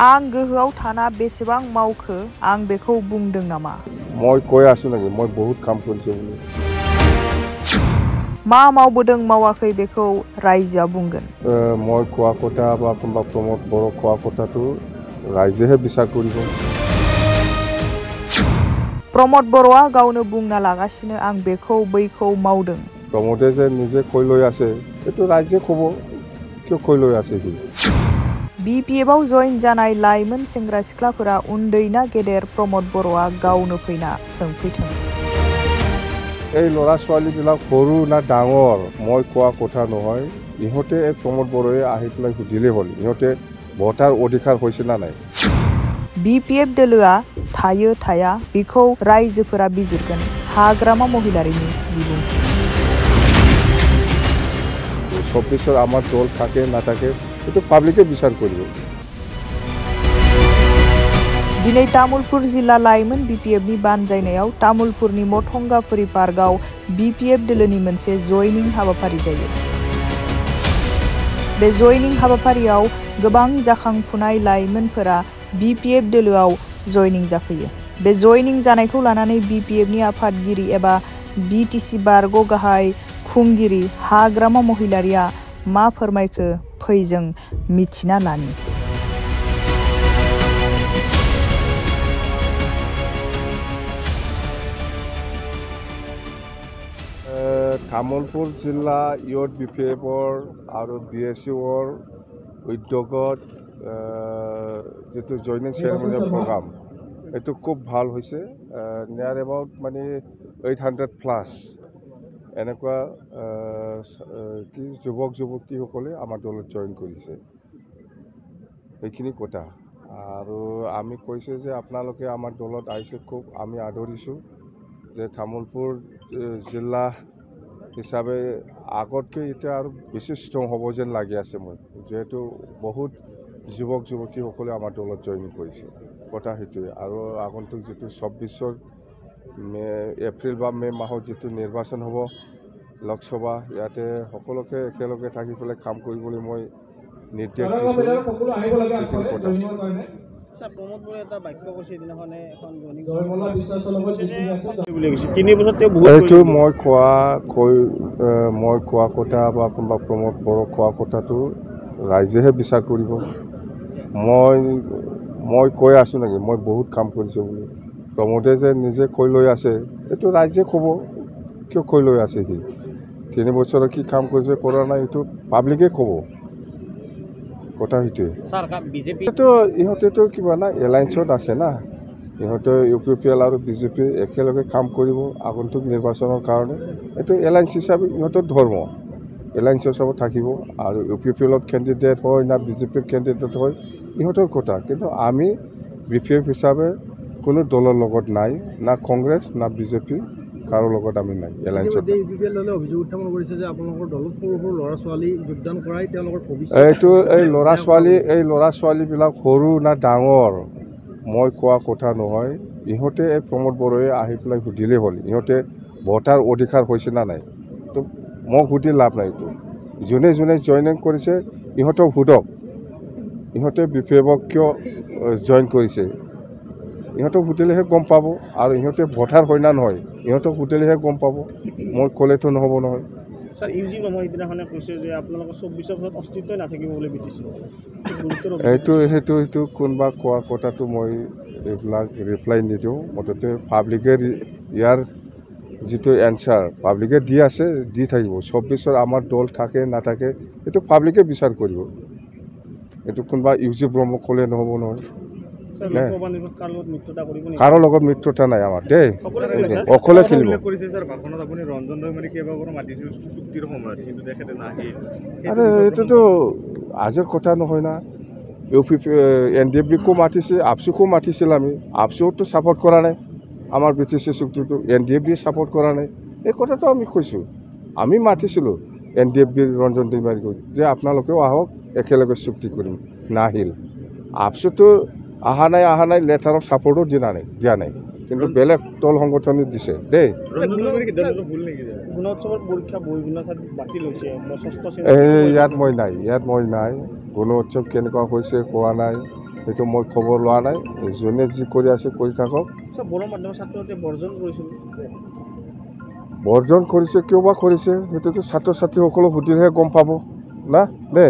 आं गोहोआव थाना बेसेबां मावखो आं बेखौ बुंदों नामा? মই কৈ আছো নাকি মই বহুত কাম কৰিছো বুলি। मा मावबोदों मावाखै बेखौ रायजोआ बुंगोन। মই কোৱা কথা বা কোনোবা প্ৰমোদ বড়ো কোৱা কথাটো रायजोहे বিচাৰ কৰিব। प्रमोद बर'आ गावनो बुंना लागासिनो आं बेखौ बैखौ मावदों। प्रमोदे जे নিজে কৈ লৈ আছে এটো रायजो কব কিয় কৈ লৈ আছে কি। BPFआव जइन जानाय लाइमोन सेंग्रा सिख्लाफोरा उन्दै ना गेदेर प्रमोद बर'आ गावनो फैना सोंफैथों। এই ল'ৰা ছোৱালীবিলাক সৰু না ডাঙৰ মই কোৱা কথা নহয় ইহঁতে এই প্ৰমোদ বড়োৱে আহি পেলাই সুধিলেই হ'ল ইহঁতে ভোটাৰ অধিকাৰ হৈছে না নাই। BPF दोलोआ थायो थाया बेखौ रायजोफोरा बिजिरगोन। हाग्रामा महिलारिनि बिबुंथि। 24 আমার দল থাকে না থাকে এটা পাবলিকে বিচার করব। दिनै तामुलपुर जिल्ला लाइमोन BPFनि बानजायनायाव तामुलपुरनि मथंगाफुरि पार्कआव BPF दोलोनि मोनसे जयनिं हाबाफारि जायो। बे जयनिं हाबाफारियाव गोबां जाखांफुनाय लाइमोनफोरा BPF दोलोआव जयनिं जाफैयो। बे जयनिं जानायखौ लानानै BPFनि आफादगिरि एबा BTC बारग' गाहाय खुंगिरि हाग्रामा महिलारिया मा फोरमायखो फै जों मिथिना लानि। तामुलपुर जिल्ला इउथ BPFৰ আৰু BSUৰ উদ্যোগত যেটো জয়নিং সেৰেমনিয়াল প্ৰগ্ৰাম এটো খুব ভাল হৈছে। নিয়াৰ এবাউট মানে 800+ এনেকুৱা কি যুৱক যুৱতীসকলে আমাৰ দলত জইন কৰিছে এইখিনি কথা। আৰু আমি কৈছে যে আপোনালোকে আমাৰ দলত আহিছে খুব আমি আদৰিছোঁ যে তামুলপুৰ জিলা হিচাপে আগতকৈ এতিয়া আৰু বেছি ষ্ট্ৰং হ'ব যেন লাগি আছে মই যেহেতু বহুত যুৱক যুৱতীসকলে আমাৰ দলত জইন কৰিছে কথা সেইটোৱে। আৰু আগন্তুক যেটো 24 এপ্ৰিল বা মে মাহত যেটো নিৰ্বাচন হ'ব লোকসভা ইয়াতে সকলোকে একেলগে থাকি পেলাই কাম কৰিবলৈ মই নিৰ্দেশ দিছোঁ। প্ৰমোদ বড়োৱে এটা বাক্য কৈছে দিনাখনে এখন এইটো মই কোৱা কথা বা কোনোবা প্ৰমোদ বড়ো কোৱা কথাটো ৰাইজেহে বিচাৰ কৰিব। মই কৈ আছো নাকি মই বহুত কাম কৰিছো বুলি। প্ৰমোদে যে নিজে কৈ লৈ আছে এইটো ৰাইজে ক'ব কিয় কৈ লৈ আছে কি 3 বছৰৰ কি কাম কৰিছে কৰা নাই এইটো পাব্লিকে ক'ব কথা সেইটোৱে। এইটো ইহঁতেতো কিবা না এলায়েন্সত আছে না ইহঁতে UPPL আৰু BJP একেলগে কাম কৰিব আগন্তুক নিৰ্বাচনৰ কাৰণে। এইটো এলায়েন্স হিচাপে ইহঁতৰ ধৰ্ম এলায়েন্স হিচাপে থাকিব আৰু UPPLত কেণ্ডিডেট হয় না BJPৰ কেণ্ডিডেট হয় ইহঁতৰ কথা। কিন্তু আমি BPF হিচাপে কোনো দলৰ লগত নাই না কংগ্ৰেছ না BJP কাৰো লগত আমি নাই এলায়েন্সত। UPPL দলে অভিযোগ উত্থাপন কৰিছে যে আপোনালোকৰ দলত সৰু সৰু ল'ৰা ছোৱালী যোগদান কৰাই তেওঁলোকৰ ভৱিষ্যত। এইটো এই ল'ৰা ছোৱালীবিলাক সৰু না ডাঙৰ মই কোৱা কথা নহয় ইহঁতে এই প্ৰমোদ বড়োৱে আহি পেলাই সুধিলেই হ'ল ইহঁতে ভোটাৰ অধিকাৰ হৈছে না নাই। তো মোক সুধি লাভ নাই। এইটো যোনে যোনে জইনিং কৰিছে ইহঁতক সোধক ইহঁতে BPFক কিয় জইন কৰিছে ইহঁতক সুধিলেহে গম পাব। আৰু ইহঁতে ভোটাৰ হয় না নহয় ইহঁতক সুধিলেহে গম পাব মই ক'লেতো নহ'ব নহয়। স্যার ইউজি নহয় দিনাখনে কৈছে যে আপোনালোকৰ 24 বছৰত অস্তিত্বই নাথাকিব বুলি বিটিছে সেইটো কোনোবা কোৱা কথাটো মই এইবিলাক ৰিপ্লাই নিদিওঁ। মুঠতে পাব্লিকে ইয়াৰ যিটো এনচাৰ পাব্লিকে দি আছে দি থাকিব। 24 আমাৰ দল থাকে নাথাকে এইটো পাব্লিকে বিচাৰ কৰিব। এইটো কোনোবা ইউজি ব্ৰহ্ম ক'লে নহ'ব নহয়। কাৰো লগত মিত্ৰতা নাই আমাৰ দেই অকলে খেলিব। আৰে এইটোতো আজিৰ কথা নহয় না। NDFBকো মাতিছে আপচুকো মাতিছিল আমি আপচুতো ছাপোৰ্ট কৰা নাই আমাৰ BTC চুক্তিটো NDFB ছাপোৰ্ট কৰা নাই এই কথাটো আমি কৈছোঁ। আমি মাতিছিলোঁ NDFBৰ ৰঞ্জন দৈমাৰীক যে আপোনালোকেও আহক একেলগে চুক্তি কৰিম নাহিল। আপচুতো আহা নাই লেটাৰ অফ ছাপোৰ্টো দিয়া নাই কিন্তু বেলেগ দল সংগঠনে দিছে দেই। ইয়াত মই নাই গুণ উৎসৱ কেনেকুৱা হৈছে কোৱা নাই সেইটো মই খবৰ লোৱা নাই যোনে যি কৰি আছে কৰি থাকক বড়ো মাধ্যমৰ ছাত্ৰতে বৰ্জন কৰিছিল বৰ্জন কৰিছে কিয় বা কৰিছে সেইটোতো ছাত্ৰ ছাত্ৰীসকলক সুধিলেহে গম পাব না দে